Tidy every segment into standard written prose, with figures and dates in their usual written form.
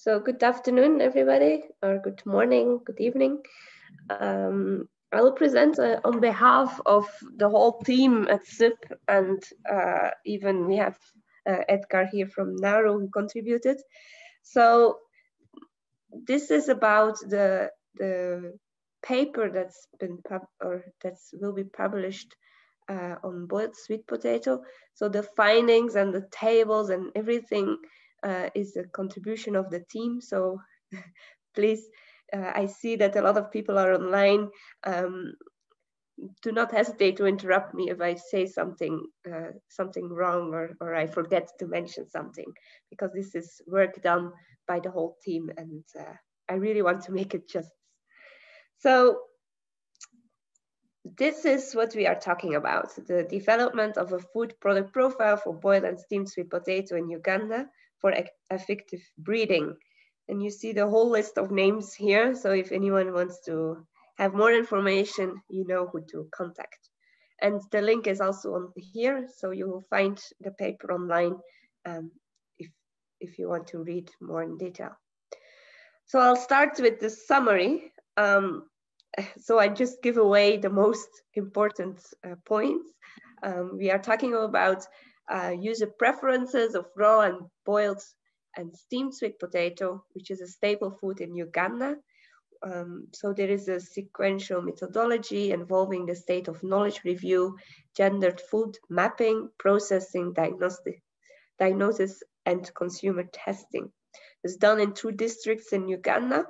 So good afternoon, everybody, or good morning, good evening. I will present on behalf of the whole team at CIP, and even we have Edgar here from NARO who contributed. So this is about the paper that's been that will be published on boiled sweet potato. So the findings and the tables and everything is a contribution of the team. So please, I see that a lot of people are online. Do not hesitate to interrupt me if I say something wrong or I forget to mention something, because this is work done by the whole team, and I really want to make it justice. So this is what we are talking about: the development of a food product profile for boiled and steamed sweet potato in Uganda for effective breeding. And you see the whole list of names here. So if anyone wants to have more information, you know who to contact. And the link is also on here, so you will find the paper online if you want to read more in detail. So I'll start with the summary. So I just give away the most important points. We are talking about user preferences of raw and boiled and steamed sweet potato, which is a staple food in Uganda. So there is a sequential methodology involving the state of knowledge review, gendered food mapping, processing, diagnosis, and consumer testing. It's done in 2 districts in Uganda.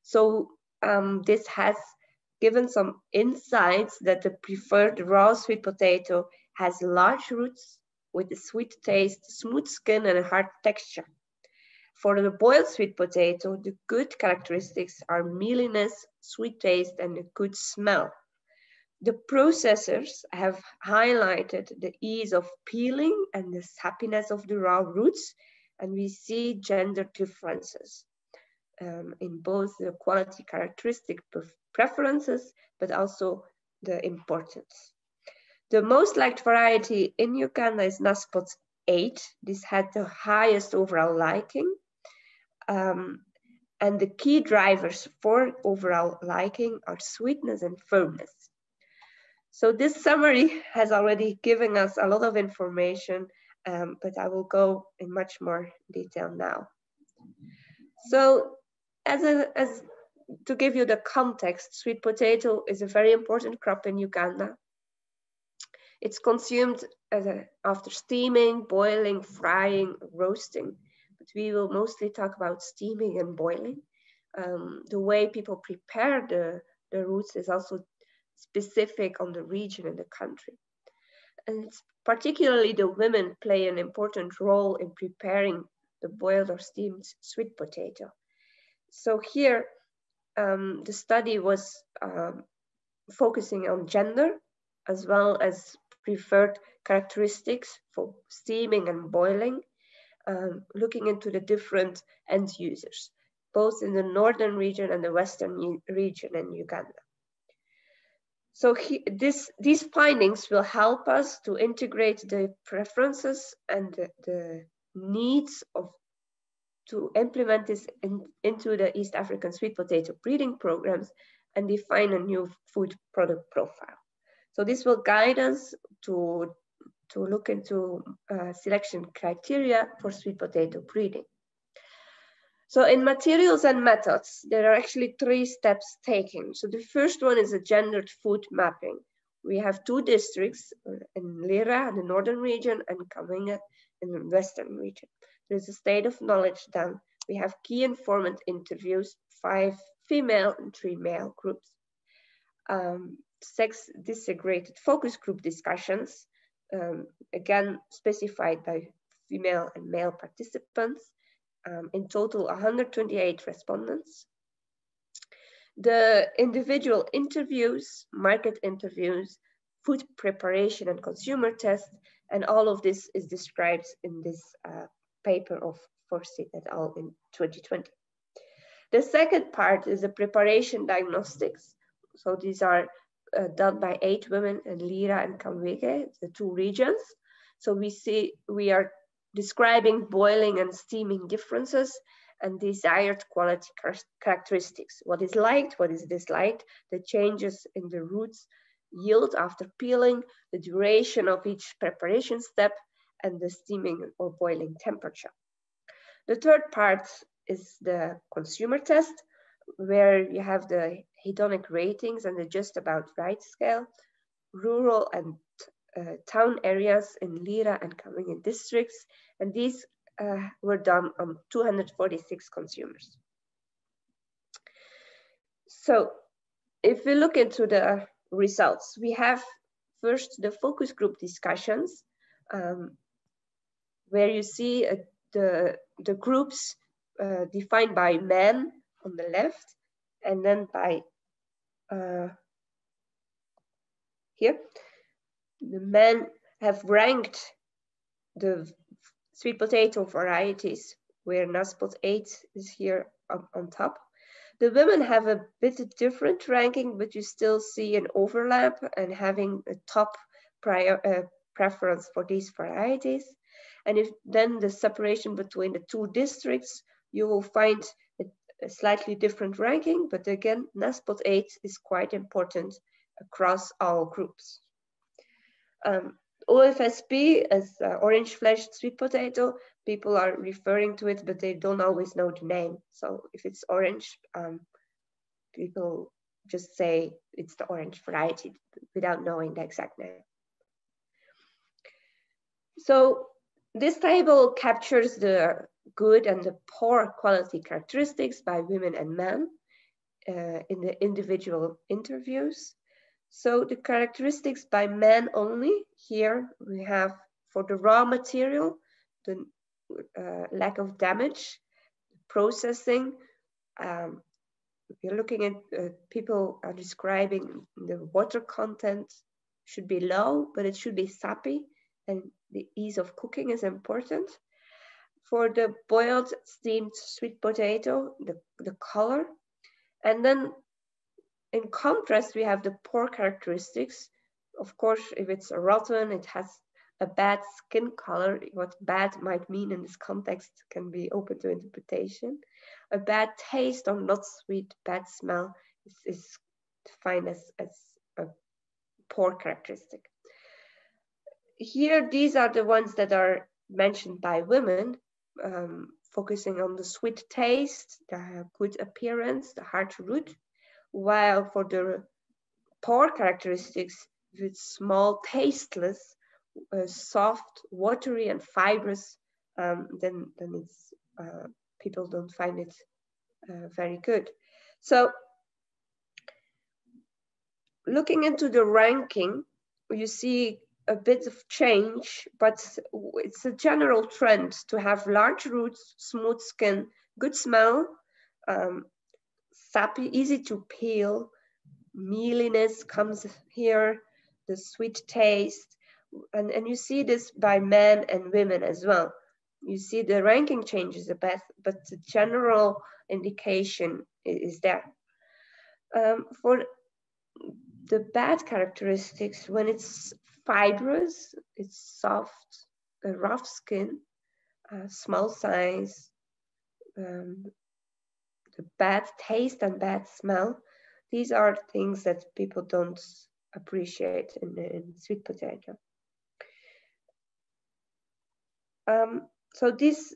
So this has given some insights that the preferred raw sweet potato has large roots with a sweet taste, smooth skin, and a hard texture. For the boiled sweet potato, the good characteristics are mealiness, sweet taste, and a good smell. The processors have highlighted the ease of peeling and the sappiness of the raw roots, and we see gender differences in both the quality characteristic preferences, but also the importance. The most liked variety in Uganda is Naspot 8. This had the highest overall liking. And the key drivers for overall liking are sweetness and firmness. So this summary has already given us a lot of information, but I will go in much more detail now. So to give you the context, sweet potato is a very important crop in Uganda. It's consumed after steaming, boiling, frying, roasting. But we will mostly talk about steaming and boiling. The way people prepare the roots is also specific on the region and the country. And it's particularly the women play an important role in preparing the boiled or steamed sweet potato. So here, the study was focusing on gender as well as preferred characteristics for steaming and boiling, looking into the different end users, both in the northern region and the western region in Uganda. So these findings will help us to integrate the preferences and the needs to implement this into the East African sweet potato breeding programs and define a new food product profile. So this will guide us to look into selection criteria for sweet potato breeding. So in materials and methods, there are actually 3 steps taken. So the first one is a gendered food mapping. We have 2 districts in Lira in the northern region and Kaminga in the western region. There's a state of knowledge done. We have key informant interviews, 5 female and 3 male groups. Sex disaggregated focus group discussions, again specified by female and male participants. In total, 128 respondents. The individual interviews, market interviews, food preparation and consumer tests, and all of this is described in this paper of Forsyth et al. In 2020. The second part is the preparation diagnostics. So these are done by 8 women in Lira and Kamwege, the 2 regions. So we are describing boiling and steaming differences and desired quality characteristics. What is liked, what is disliked, the changes in the roots yield after peeling, the duration of each preparation step, and the steaming or boiling temperature. The third part is the consumer test, where you have the hedonic ratings and the just about right scale, rural and town areas in Lira and Kaminga districts, and these were done on 246 consumers. So if we look into the results, we have first the focus group discussions, where you see the groups defined by men on the left, and then by here, the men have ranked the sweet potato varieties, where NASPOT 8 is here on top. The women have a bit different ranking, but you still see an overlap and having a top preference for these varieties. And if then the separation between the two districts, you will find a slightly different ranking, but again, NASPOT 8 is quite important across all groups. OFSP as orange fleshed sweet potato, people are referring to it, but they don't always know the name. So if it's orange, people just say it's the orange variety without knowing the exact name. So this table captures the good and the poor quality characteristics by women and men in the individual interviews. So the characteristics by men only, here we have for the raw material, the lack of damage, processing. If you're looking at people are describing the water content should be low, but it should be sappy, and the ease of cooking is important. For the boiled steamed sweet potato, the color. And then in contrast, we have the poor characteristics. Of course, if it's rotten, it has a bad skin color. What bad might mean in this context can be open to interpretation. A bad taste or not sweet, bad smell is defined as a poor characteristic. Here, these are the ones that are mentioned by women, focusing on the sweet taste, the good appearance, the hard root, while for the poor characteristics, if it's small, tasteless, soft, watery, and fibrous, then it's people don't find it very good. So, looking into the ranking, you see a bit of change, but it's a general trend to have large roots, smooth skin, good smell, sappy, easy to peel, mealiness comes here, the sweet taste, and you see this by men and women as well. You see the ranking changes a bit, but the general indication is there. For the bad characteristics, when it's fibrous, it's soft, a rough skin, small size, the bad taste and bad smell, these are things that people don't appreciate in sweet potato. So this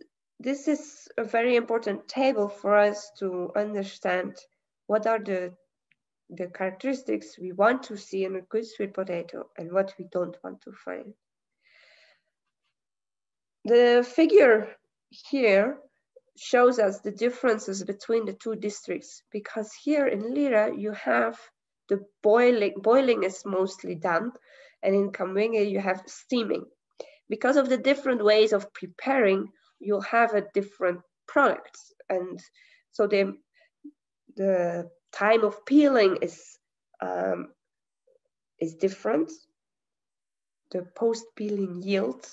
is a very important table for us to understand what are the characteristics we want to see in a good sweet potato and what we don't want to find. The figure here shows us the differences between the two districts, because here in Lira you have the boiling is mostly done, and in Kaminga you have steaming. Because of the different ways of preparing, you'll have a different product, and so the time of peeling is different. The post-peeling yield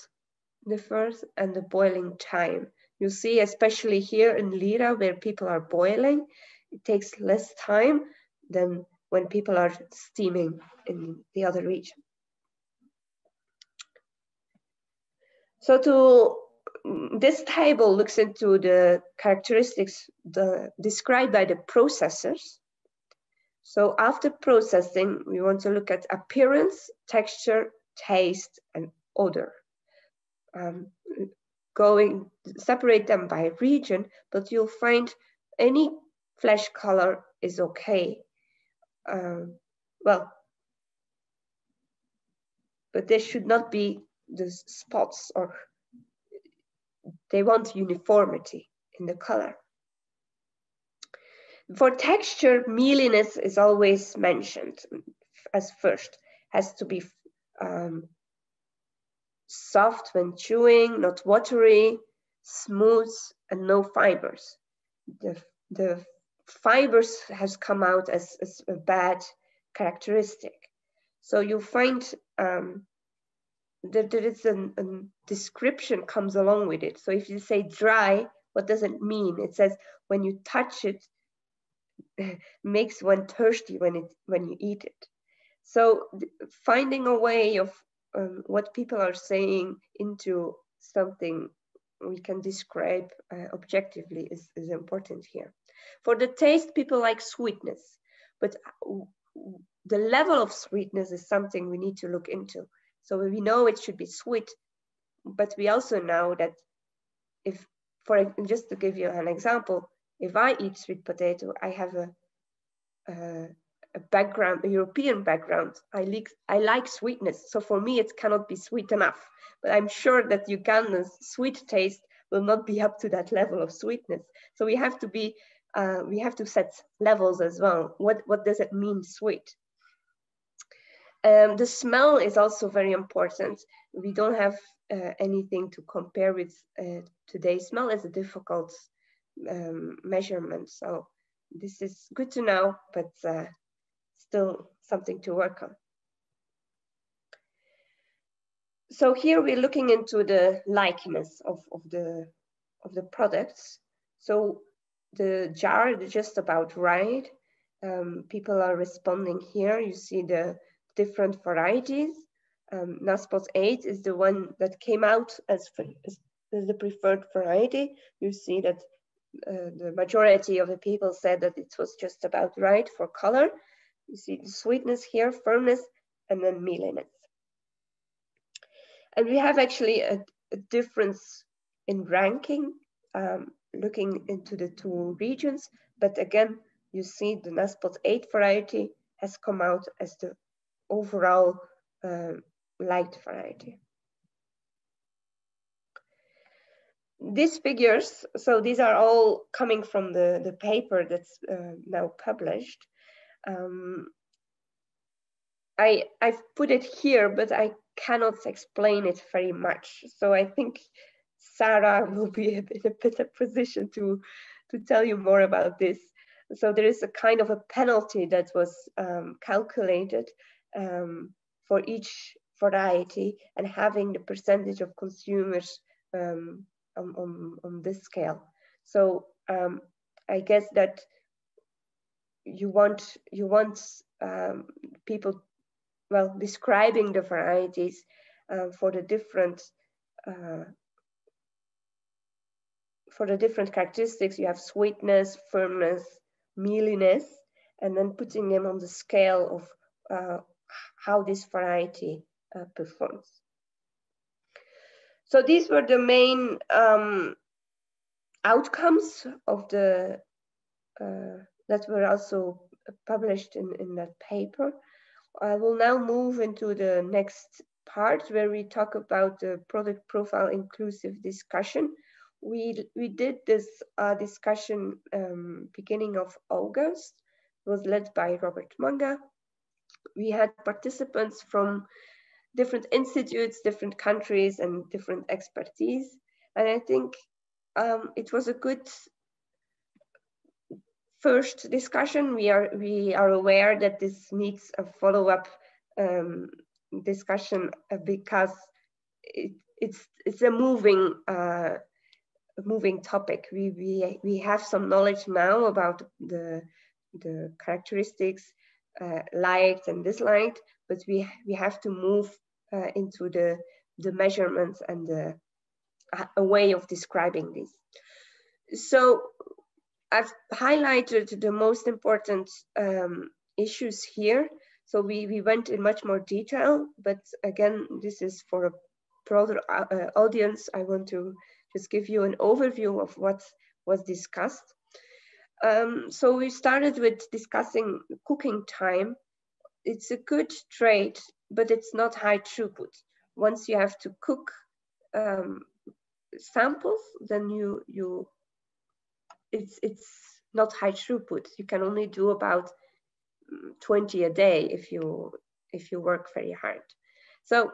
differs, and the boiling time. You see, especially here in Lira, where people are boiling, it takes less time than when people are steaming in the other region. So to This table looks into the characteristics described by the processors. So after processing, we want to look at appearance, texture, taste, and odor. Separate them by region, but you'll find any flesh color is okay. Well, but there should not be the spots, or they want uniformity in the color. For texture, mealiness is always mentioned as first. Has to be soft when chewing, not watery, smooth, and no fibers. The fibers has come out as a bad characteristic. So you find that there is a description comes along with it. So if you say dry, what does it mean? It says when you touch it, makes one thirsty when you eat it. So finding a way of what people are saying into something we can describe objectively is important here. For the taste, people like sweetness, but the level of sweetness is something we need to look into. So we know it should be sweet, but we also know that if, just to give you an example, if I eat sweet potato, I have a background, a European background. I like sweetness. So for me, it cannot be sweet enough. But I'm sure that Uganda's sweet taste will not be up to that level of sweetness. So we have to set levels as well. What does it mean, sweet? The smell is also very important. We don't have anything to compare with today. Smell is a difficult measurement. So this is good to know, but still something to work on. So here we're looking into the likeness of the products. So the jar is just about right. People are responding here. You see the different varieties. Naspos 8 is the one that came out as the preferred variety. You see that the majority of the people said that it was just about right for color. You see the sweetness here, firmness, and then mealiness. And we have actually a difference in ranking, looking into the two regions. But again, you see the Naspos 8 variety has come out as the overall liked variety. These figures, so these are all coming from the paper that's now published. I've put it here, but I cannot explain it very much. So I think Sarah will be in a better position to tell you more about this. So there is a kind of a penalty that was calculated for each variety, and having the percentage of consumers on this scale. So I guess that you want people, well, describing the varieties for the different characteristics. You have sweetness, firmness, mealiness, and then putting them on the scale of how this variety performs. So these were the main outcomes of the that were also published in that paper. I will now move into the next part where we talk about the product profile inclusive discussion. We did this discussion beginning of August. It was led by Robert Manga. We had participants from different institutes, different countries, and different expertise. And I think it was a good first discussion. We are aware that this needs a follow-up discussion because it's a moving topic. We have some knowledge now about the characteristics liked and disliked, but we have to move into the measurements and the a way of describing this. So I've highlighted the most important issues here. So we went in much more detail, but again, this is for a broader audience. I want to just give you an overview of what was discussed. So we started with discussing cooking time. It's a good trade, but it's not high throughput. Once you have to cook samples, then it's not high throughput. You can only do about 20 a day if you work very hard. So,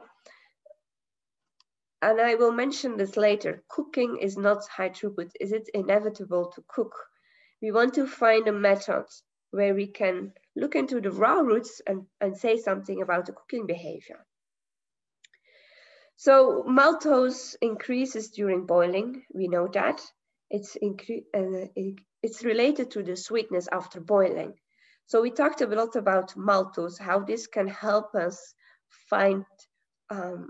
and I will mention this later, cooking is not high throughput. Is it inevitable to cook? We want to find a method where we can look into the raw roots and say something about the cooking behavior. So maltose increases during boiling, we know that. It's related to the sweetness after boiling. So we talked a lot about maltose, how this can help us find a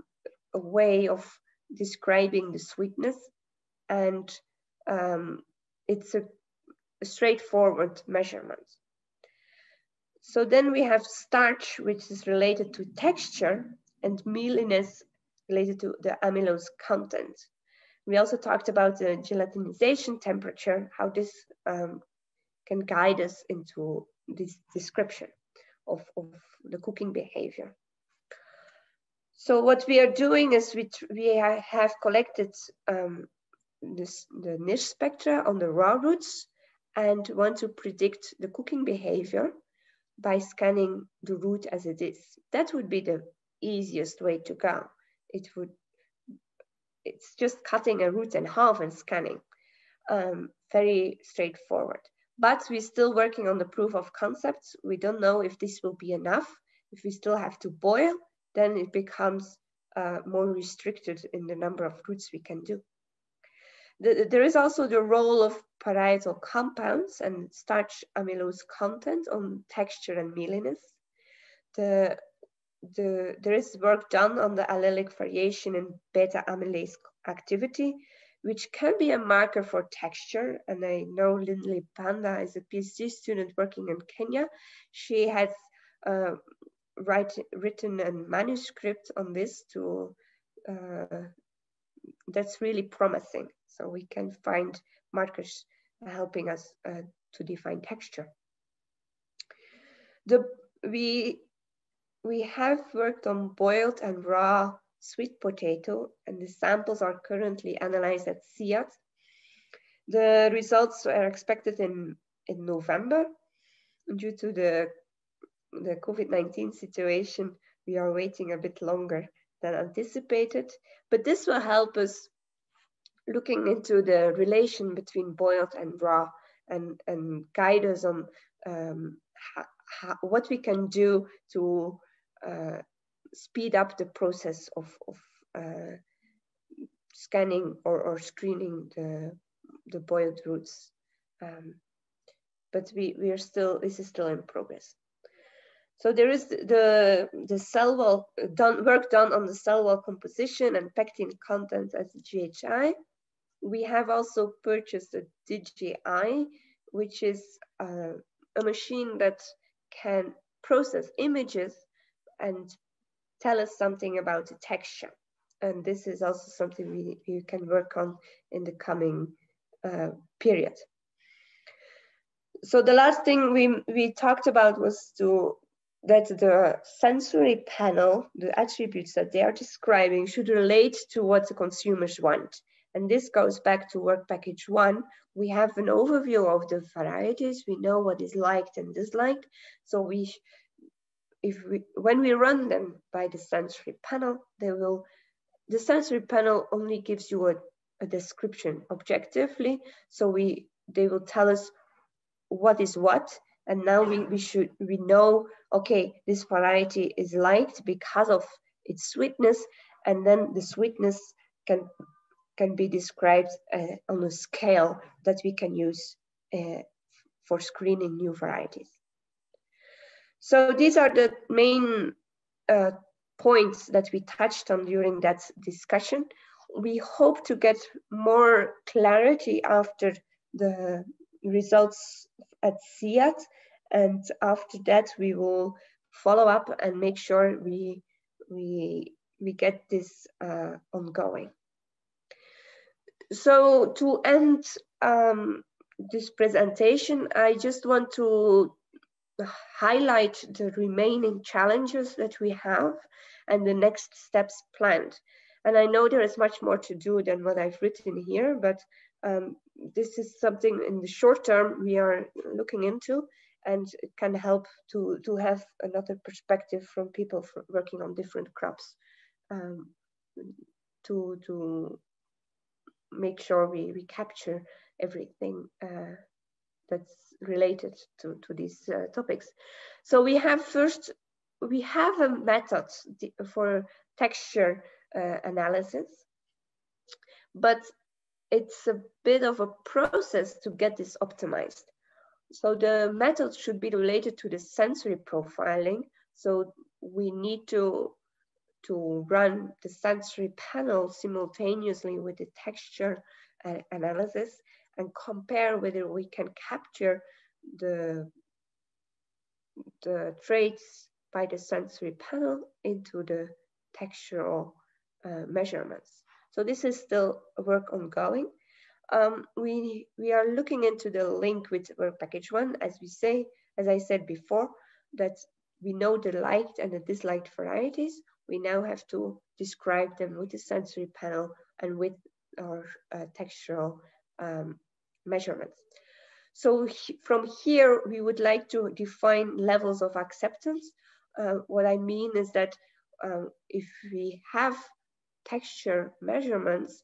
way of describing the sweetness, and it's a straightforward measurement. So then we have starch, which is related to texture, and mealiness related to the amylose content. We also talked about the gelatinization temperature, how this can guide us into this description of the cooking behavior. So what we are doing is we have collected the niche spectra on the raw roots and want to predict the cooking behavior by scanning the root as it is. That would be the easiest way to go. It's just cutting a root in half and scanning. Very straightforward. But we're still working on the proof of concepts. We don't know if this will be enough. If we still have to boil, then it becomes more restricted in the number of roots we can do. There is also the role of parietal compounds and starch amylose content on texture and mealiness. There is work done on the allelic variation in beta amylase activity, which can be a marker for texture. And I know Lindley Panda is a PhD student working in Kenya. She has written a manuscript on this that's really promising. So we can find markers helping us to define texture. We have worked on boiled and raw sweet potato, and the samples are currently analyzed at CIP. The results are expected in November. Due to the COVID-19 situation, we are waiting a bit longer than anticipated, but this will help us looking into the relation between boiled and raw and guide us on what we can do to speed up the process of scanning or screening the boiled roots. But this is still in progress. So there is the cell wall work done on the cell wall composition and pectin content as GHI. We have also purchased a DJI, which is a machine that can process images and tell us something about the texture. And this is also something we can work on in the coming period. So the last thing we talked about was that the sensory panel, the attributes that they are describing, should relate to what the consumers want. And this goes back to work package 1. We have an overview of the varieties. We know what is liked and disliked. So when we run them by the sensory panel, the sensory panel only gives you a description objectively. So they will tell us what is what. And now we know, okay, this variety is liked because of its sweetness, and then the sweetness can be described on a scale that we can use for screening new varieties. So these are the main points that we touched on during that discussion. we hope to get more clarity after the results at CIAT, and after that we will follow up and make sure we get this ongoing. So to end this presentation, I just want to highlight the remaining challenges that we have and the next steps planned. And I know there is much more to do than what I've written here, but this is something in the short term we are looking into, and it can help to have another perspective from people working on different crops, to make sure we capture everything that's related to these topics. So we have a method for texture analysis, but it's a bit of a process to get this optimized. So the method should be related to the sensory profiling. So we need to run the sensory panel simultaneously with the texture analysis and compare whether we can capture the traits by the sensory panel into the textural measurements. So this is still a work ongoing. We are looking into the link with work package 1, as I said before, that we know the liked and the disliked varieties. We now have to describe them with the sensory panel and with our textural measurements. So from here, we would like to define levels of acceptance. What I mean is that if we have texture measurements,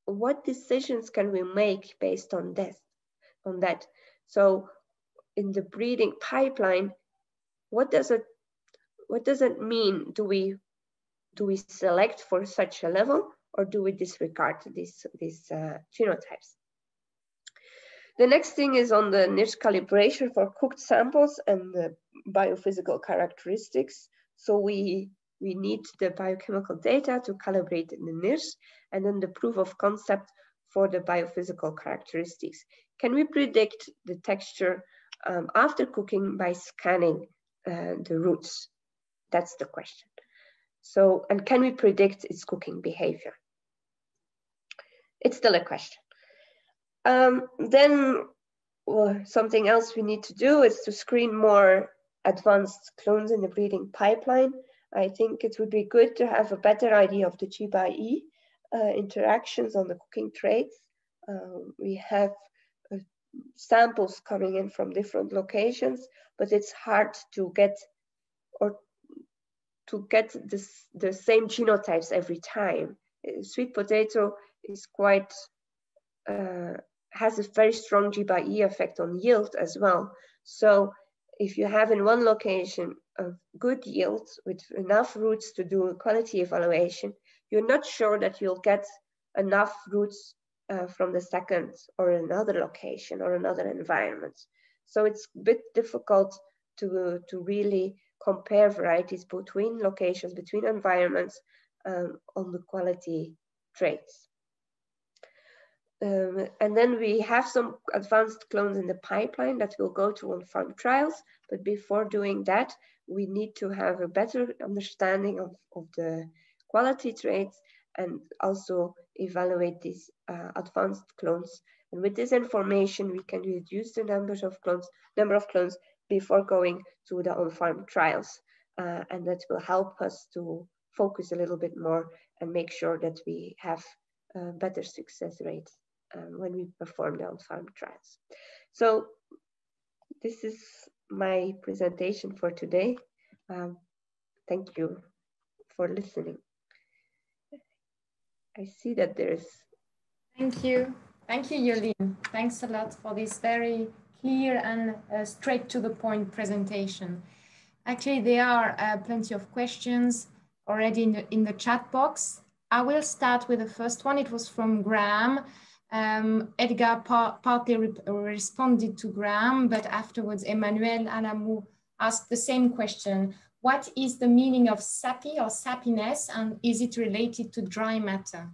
what decisions can we make based on that? So in the breeding pipeline, what does it mean? Do we select for such a level, or do we disregard these genotypes? The next thing is on the NIRS calibration for cooked samples and the biophysical characteristics. So we need the biochemical data to calibrate the NIRS, and then the proof of concept for the biophysical characteristics. Can we predict the texture after cooking by scanning the roots? That's the question. So, and can we predict its cooking behavior? It's still a question. Then something else we need to do is to screen more advanced clones in the breeding pipeline. I think it would be good to have a better idea of the G/E interactions on the cooking traits. We have samples coming in from different locations, but it's hard to get the same genotypes every time. Sweet potato is quite has a very strong G/E effect on yield as well. So if you have in one location a good yield with enough roots to do a quality evaluation, you're not sure that you'll get enough roots from the second or another location or another environment. So it's a bit difficult to really compare varieties between locations, between environments on the quality traits. And then we have some advanced clones in the pipeline that will go to on-farm trials. But before doing that, we need to have a better understanding of the quality traits and also evaluate these advanced clones. And with this information, we can reduce the number of clones before going to the on-farm trials. And that will help us to focus a little bit more and make sure that we have better success rates when we perform the on-farm trials. So this is my presentation for today. Thank you for listening. I see that there is. Thank you, Jolien. Thanks a lot for this very clear and straight to the point presentation. Actually, there are plenty of questions already in the chat box. I will start with the first one. It was from Graham. Edgar partly responded to Graham, but afterwards Emmanuel Alamou asked the same question. What is the meaning of sappy or sappiness, and is it related to dry matter?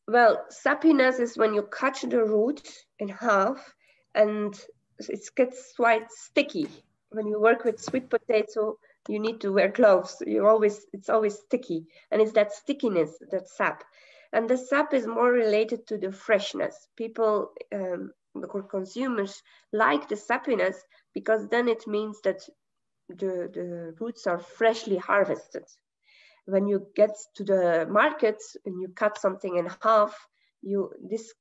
Well, sappiness is when you cut the root in half and it gets quite sticky. When you work with sweet potato, you need to wear gloves. It's always sticky, and it's that stickiness, that sap. And the sap is more related to the freshness. People, the consumers, like the sappiness because then it means that the roots are freshly harvested. When you get to the market and you cut something in half, this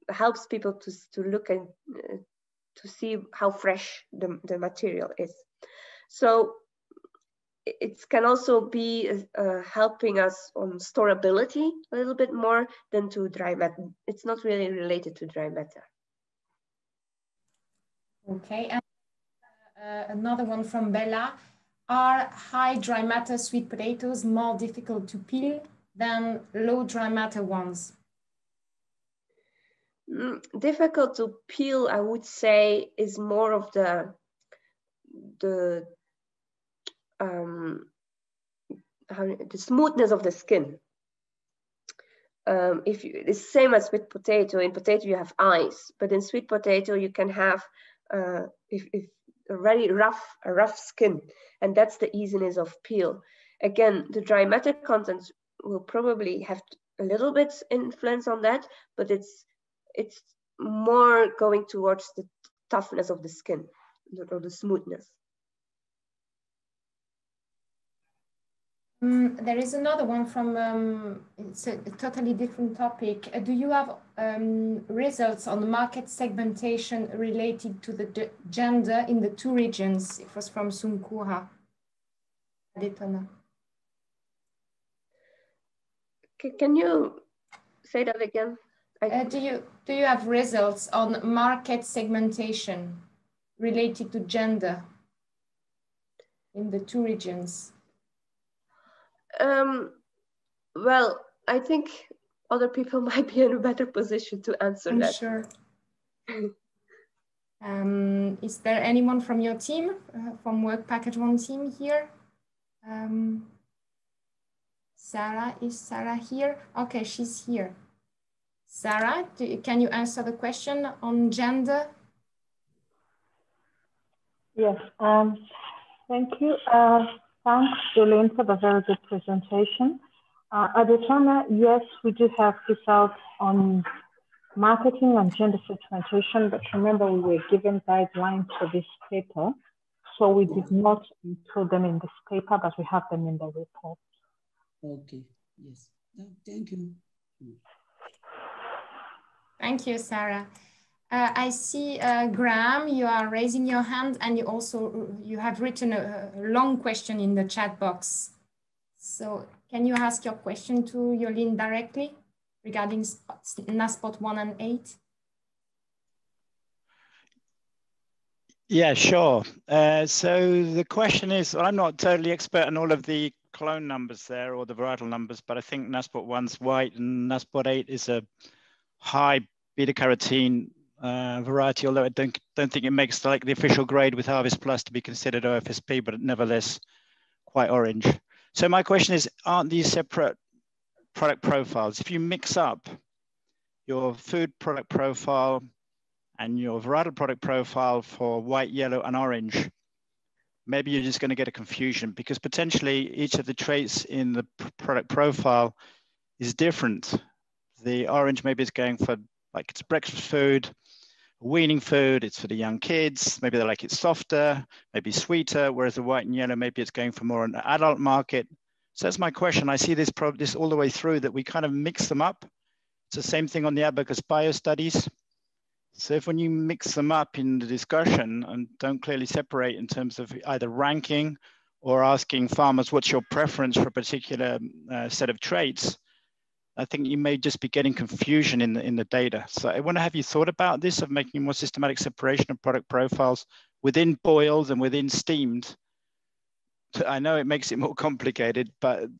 helps people to look and to see how fresh the material is. So it can also be helping us on storability a little bit more than to dry matter. It's not really related to dry matter. Okay, and another one from Bella. Are high dry matter sweet potatoes more difficult to peel than low dry matter ones? Difficult to peel, I would say, is more of the smoothness of the skin. It's the same as with potato. In potato you have eyes, but in sweet potato you can have if a very rough skin, and that's the easiness of peel. Again, the dry matter content will probably have a little bit influence on that, but it's more going towards the toughness of the skin or the smoothness. There is another one from, it's a totally different topic. Do you have results on the market segmentation related to the gender in the two regions? It was from Sunkuha. Can you say that again? Do you have results on market segmentation related to gender in the two regions? Well, I think other people might be in a better position to answer that. I'm sure. Is there anyone from your team, from Work Package 1 team here? Sarah, is Sarah here? Okay, she's here. Sarah, can you answer the question on gender? Yes, thank you. Thanks, Jolien, for the very good presentation. Adetona, yes, we do have results on marketing and gender segmentation, but remember we were given guidelines for this paper, so we did not include them in this paper, but we have them in the report. Okay, yes, thank you. Thank you, Sarah. I see, Graham, you are raising your hand, and you have written a long question in the chat box. So can you ask your question to Jolien directly regarding NASPOT 1 and 8? Yeah, sure. So the question is, I'm not totally expert on all of the clone numbers there or the varietal numbers, but I think NASPOT 1's white and NASPOT 8 is a high beta carotene variety, although I don't think it makes like the official grade with Harvest Plus to be considered OFSP, but nevertheless quite orange. So my question is, aren't these separate product profiles? If you mix up your food product profile and your varietal product profile for white, yellow, and orange, maybe you're just going to get a confusion because potentially each of the traits in the product profile is different. The orange maybe is going for like it's breakfast food, weaning food, it's for the young kids, maybe they like it softer, maybe sweeter, whereas the white and yellow, maybe it's going for more an adult market. So that's my question. I see this all the way through that we kind of mix them up. It's the same thing on the Abacus Bio studies. So if when you mix them up in the discussion and don't clearly separate in terms of either ranking or asking farmers, what's your preference for a particular set of traits, I think you may just be getting confusion in the data. So I wonder, have you thought about this, of making more systematic separation of product profiles within boiled and within steamed? I know it makes it more complicated, but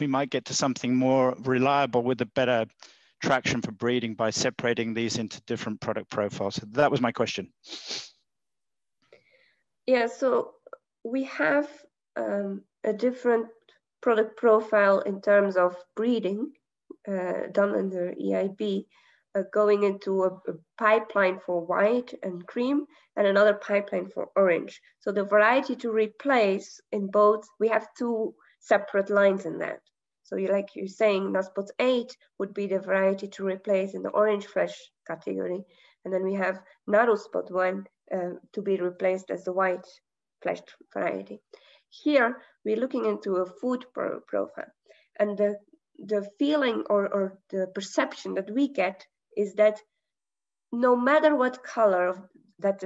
we might get to something more reliable with a better traction for breeding by separating these into different product profiles. So that was my question. Yeah, so we have a different product profile in terms of breeding done under EIB, going into a pipeline for white and cream and another pipeline for orange. So the variety to replace in both, we have two separate lines in that. So like you're saying, Naspot 8 would be the variety to replace in the orange flesh category. And then we have Narrow Spot 1 to be replaced as the white fleshed variety. Here, we're looking into a food profile. And the feeling or the perception that we get is that no matter what color that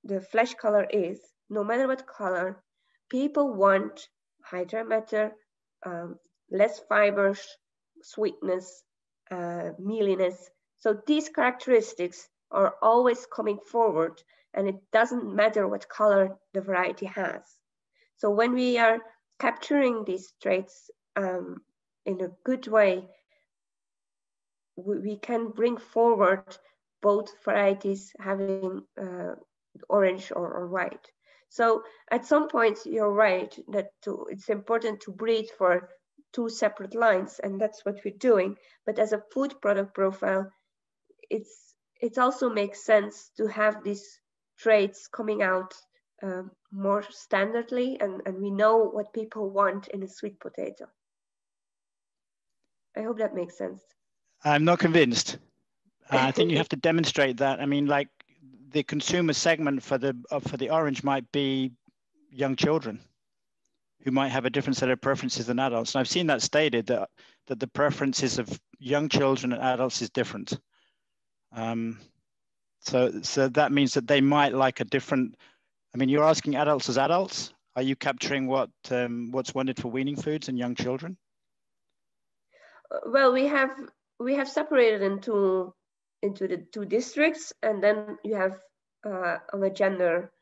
the flesh color is, no matter what color, people want high dry matter, less fibers, sweetness, mealiness. So these characteristics are always coming forward, and it doesn't matter what color the variety has. So when we are capturing these traits in a good way, we can bring forward both varieties having orange or white. So at some point, you're right that it's important to breed for two separate lines, and that's what we're doing. But as a food product profile, it also makes sense to have these traits coming out more standardly, and we know what people want in a sweet potato. I hope that makes sense. I'm not convinced. I think you have to demonstrate that. I mean, like the consumer segment for the orange might be young children who might have a different set of preferences than adults. And I've seen that stated that the preferences of young children and adults is different. So that means that they might like a different. I mean, you're asking adults as adults. Are you capturing what's wanted for weaning foods in young children? Well, we have separated into the two districts, and then you have on a gender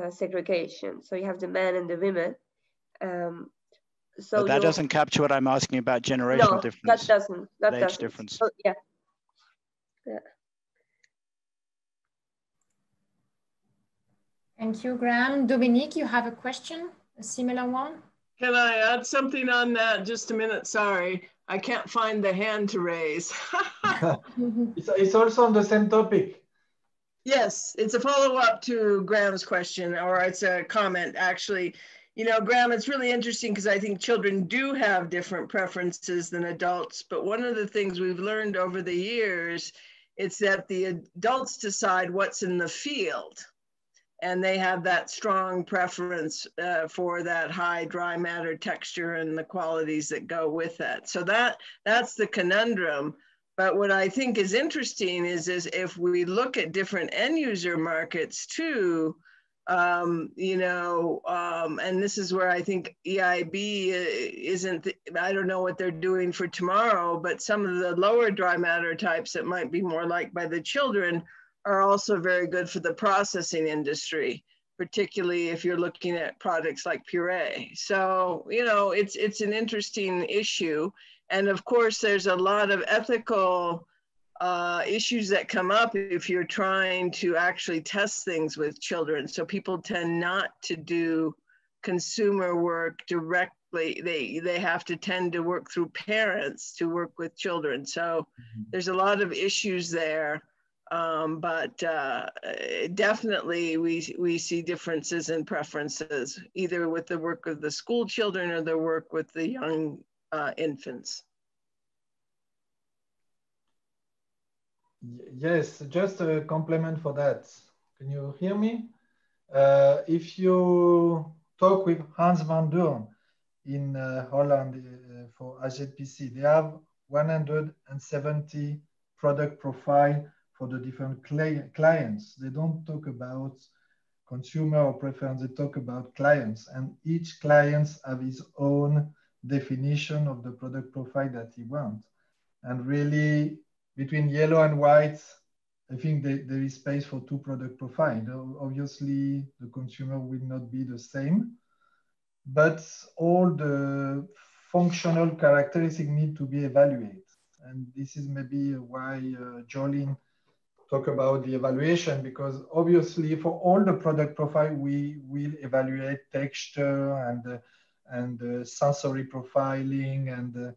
segregation. So you have the men and the women. So but that doesn't capture what I'm asking about generational difference. That doesn't. That age difference. Oh, yeah. Thank you, Graham. Dominique, you have a question, a similar one? Can I add something on that? Just a minute, sorry. I can't find the hand to raise. It's also on the same topic. Yes, it's a follow-up to Graham's question, or it's a comment, actually. You know, Graham, it's really interesting because I think children do have different preferences than adults, but one of the things we've learned over the years is that the adults decide what's in the field, and they have that strong preference for that high dry matter texture and the qualities that go with that. So that's the conundrum. But what I think is interesting is if we look at different end user markets too, you know, and this is where I think EIB isn't, I don't know what they're doing for tomorrow, but some of the lower dry matter types that might be more liked by the children are also very good for the processing industry, particularly if you're looking at products like puree. So, you know, it's an interesting issue. And of course, there's a lot of ethical issues that come up if you're trying to actually test things with children. So people tend not to do consumer work directly. They have to tend to work through parents to work with children. So there's a lot of issues there. But definitely we see differences in preferences, either with the work of the school children or the work with the young infants. Yes, just a compliment for that. Can you hear me? If you talk with Hans van Doorn in Holland for IJFST, they have 170 product profile for the different clients. They don't talk about consumer or preference, they talk about clients, and each client have his own definition of the product profile that he wants. And really, between yellow and white, I think there is space for two product profiles. Obviously, the consumer will not be the same, but all the functional characteristics need to be evaluated. And this is maybe why Jolien talk about the evaluation, because obviously for all the product profile, we will evaluate texture and sensory profiling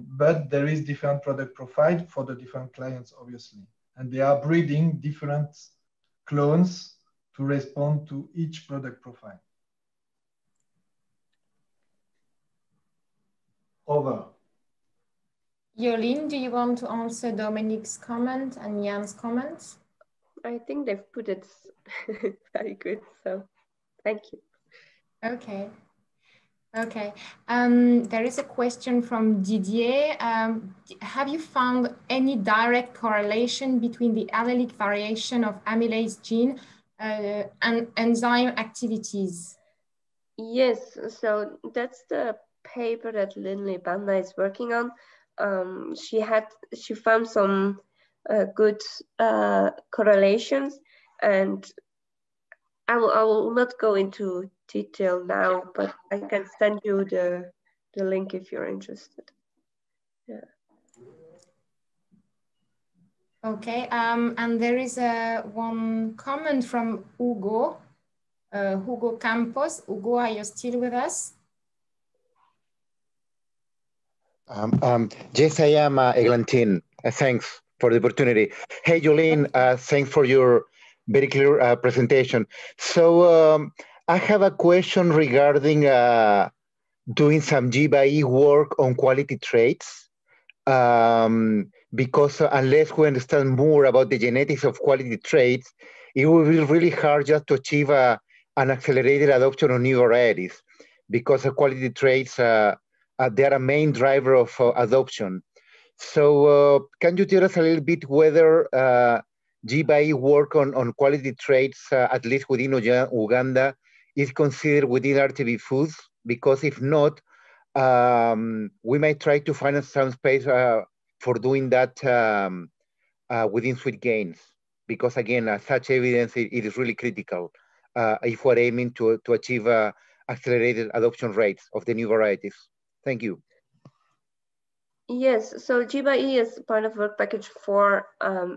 but there is different product profile for the different clients, obviously. And they are breeding different clones to respond to each product profile. Over. Jolien, do you want to answer Dominique's comment and Jan's comments? I think they've put it very good, so thank you. Okay. Okay. There is a question from Didier. Have you found any direct correlation between the allelic variation of amylase gene and enzyme activities? Yes, so that's the paper that Linley Banda is working on. She found some good correlations, and I will not go into detail now, but I can send you the link if you're interested. Yeah. Okay, and there is one comment from Hugo, Hugo Campos. Hugo, are you still with us? Yes, I am, Eglantine. Thanks for the opportunity. Hey, Jolien, thanks for your very clear presentation. So I have a question regarding doing some G/E work on quality traits, because unless we understand more about the genetics of quality traits, it will be really hard just to achieve an accelerated adoption of new varieties, because quality traits they are a main driver of adoption. So can you tell us a little bit whether G/E work on quality traits, at least within Uganda, is considered within RTB foods? Because if not, we might try to find some space for doing that within Sweet Gains. Because again, such evidence, it is really critical if we're aiming to achieve accelerated adoption rates of the new varieties. Thank you. Yes, so G/E is part of work package 4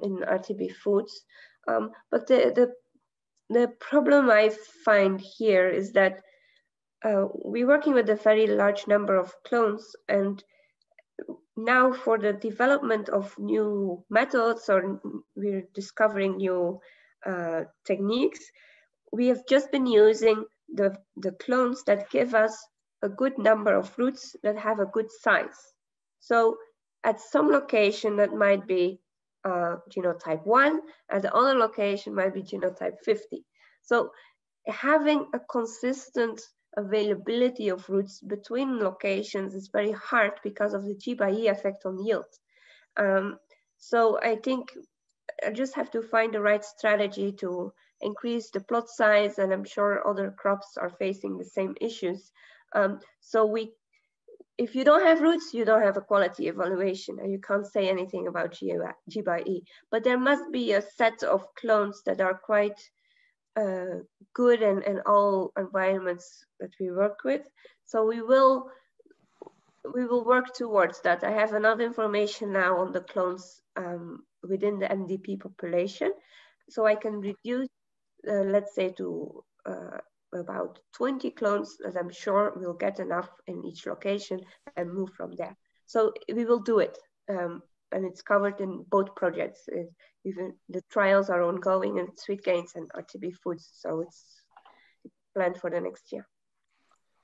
in RTB foods. But the problem I find here is that we're working with a very large number of clones, and now for the development of new methods, or we're discovering new techniques, we have just been using the clones that give us a good number of fruits that have a good size. So at some location that might be genotype 1, at the other location might be genotype 50. So having a consistent availability of fruits between locations is very hard because of the G/E effect on yield. So I think I just have to find the right strategy to increase the plot size, and I'm sure other crops are facing the same issues. So if you don't have roots, you don't have a quality evaluation, and you can't say anything about G/E. But there must be a set of clones that are quite good in all environments that we work with. So we will work towards that. I have enough information now on the clones within the MDP population, so I can reduce, let's say, to about 20 clones, as I'm sure we'll get enough in each location, and move from there. So we will do it, and it's covered in both projects. Even the trials are ongoing in Sweet Gains and RTB Foods, so it's planned for the next year.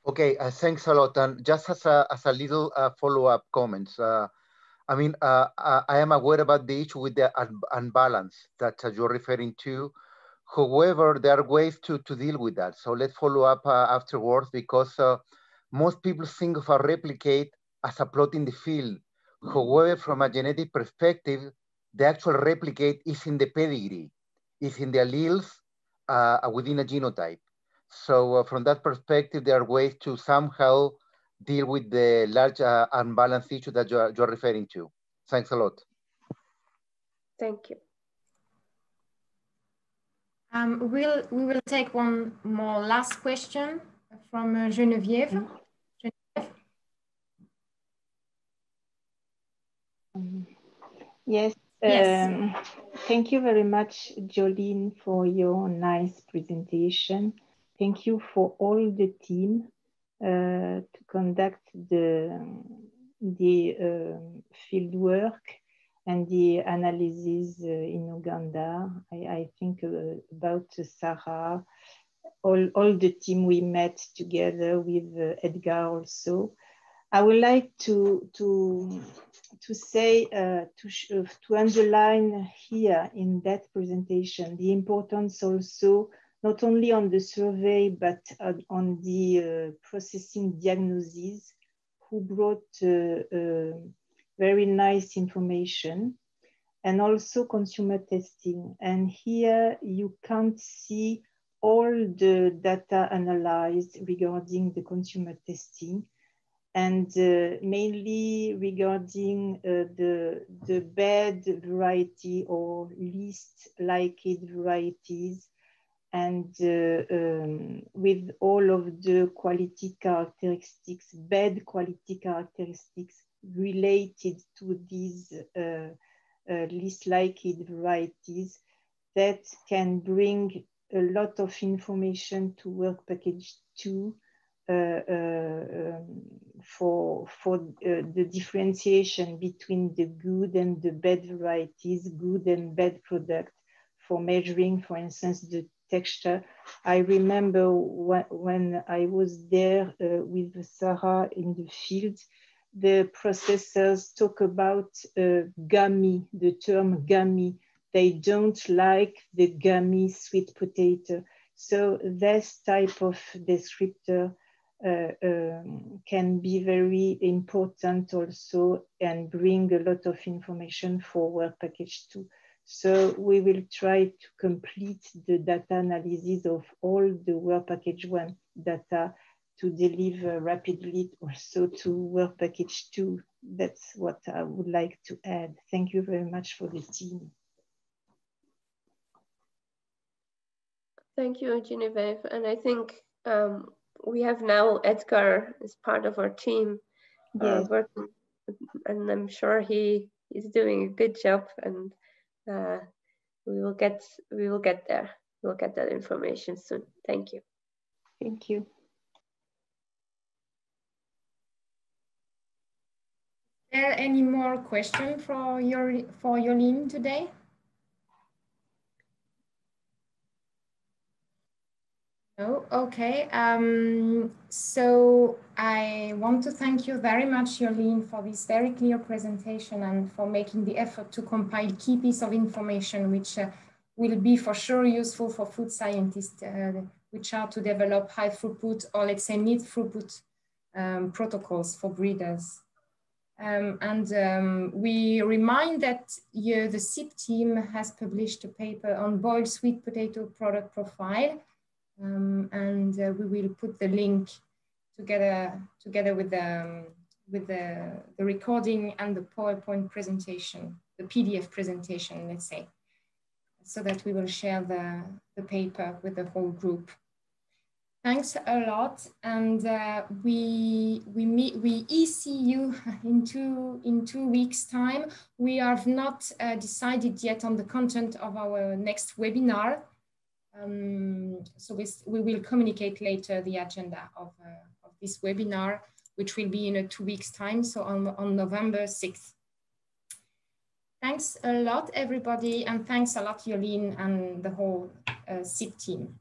Okay, thanks a lot. And just as a little follow-up comments, I mean, I am aware about the issue with the unbalance that you're referring to. However, there are ways to deal with that. So let's follow up afterwards, because most people think of a replicate as a plot in the field. However, from a genetic perspective, the actual replicate is in the pedigree, is in the alleles within a genotype. So from that perspective, there are ways to somehow deal with the large unbalanced issue that you're referring to. Thanks a lot. Thank you. We will take one more last question from Geneviève. Yes. Yes. Thank you very much, Jolien, for your nice presentation. Thank you for all the team to conduct the field work and the analysis in Uganda. I think about Sarah, all the team we met together with Edgar also. I would like to say, to underline here in that presentation, the importance also, not only on the survey, but on the processing diagnoses, who brought very nice information, and also consumer testing. And here you can't see all the data analyzed regarding the consumer testing, and mainly regarding the bed variety or least liked varieties, and with all of the quality characteristics, bed quality characteristics related to these least liked varieties, that can bring a lot of information to work package 2 for the differentiation between the good and the bad varieties, good and bad product, for measuring, for instance, the texture. I remember when I was there with Sarah in the field, the processors talk about gummy, the term gummy. They don't like the gummy sweet potato. So this type of descriptor can be very important also, and bring a lot of information for work package 2. So we will try to complete the data analysis of all the work package 1 data to deliver rapidly also to work package 2. That's what I would like to add. Thank you very much for the team. Thank you, Genevieve. And I think we have now Edgar as part of our team, yes, working, and I'm sure he is doing a good job, and we will get there. We'll get that information soon. Thank you. Thank you. Are there any more questions for Jolien today? No? Okay. So I want to thank you very much, Jolien, for this very clear presentation and for making the effort to compile key piece of information, which will be for sure useful for food scientists, which are to develop high throughput, or let's say mid throughput protocols for breeders. We remind that the CIP team has published a paper on boiled sweet potato product profile, and we will put the link together with the recording and the PowerPoint presentation, the PDF presentation, let's say, so that we will share the paper with the whole group. Thanks a lot, and we see you in two weeks' time. We have not decided yet on the content of our next webinar, so we will communicate later the agenda of this webinar, which will be in 2 weeks' time, so on November 6th. Thanks a lot, everybody, and thanks a lot, Jolien, and the whole CIP team.